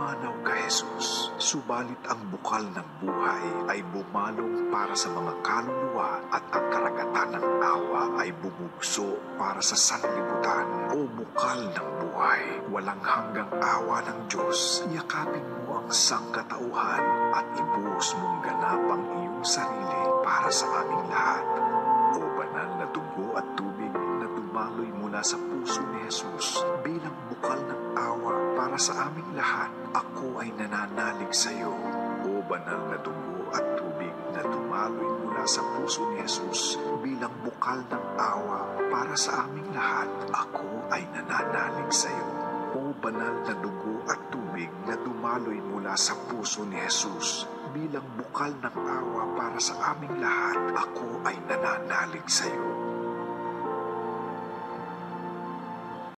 pumanaw kay Jesus, subalit ang bukal ng buhay ay bumalong para sa mga kaluluwa at ang karagatan ng awa ay bumugso para sa sanlibutan. O bukal ng buhay, walang hanggang awa ng Diyos, yakapin mo ang sangkatauhan at ibuhos mong ganap ang iyong sarili para sa aming lahat. O banal na dugo at tubig na dumaloy mula sa puso ni Jesus bilang bukal ng awa para sa aming lahat, ako ay nananalig sa iyo. O banal na dugo at tubig na dumaloy mula sa puso ni Jesus bilang bukal ng awa para sa aming lahat, ako ay nananalig sa iyo. O banal na dugo at tubig na dumaloy mula sa puso ni Jesus bilang bukal ng awa para sa aming lahat, ako ay nananalig sa iyo.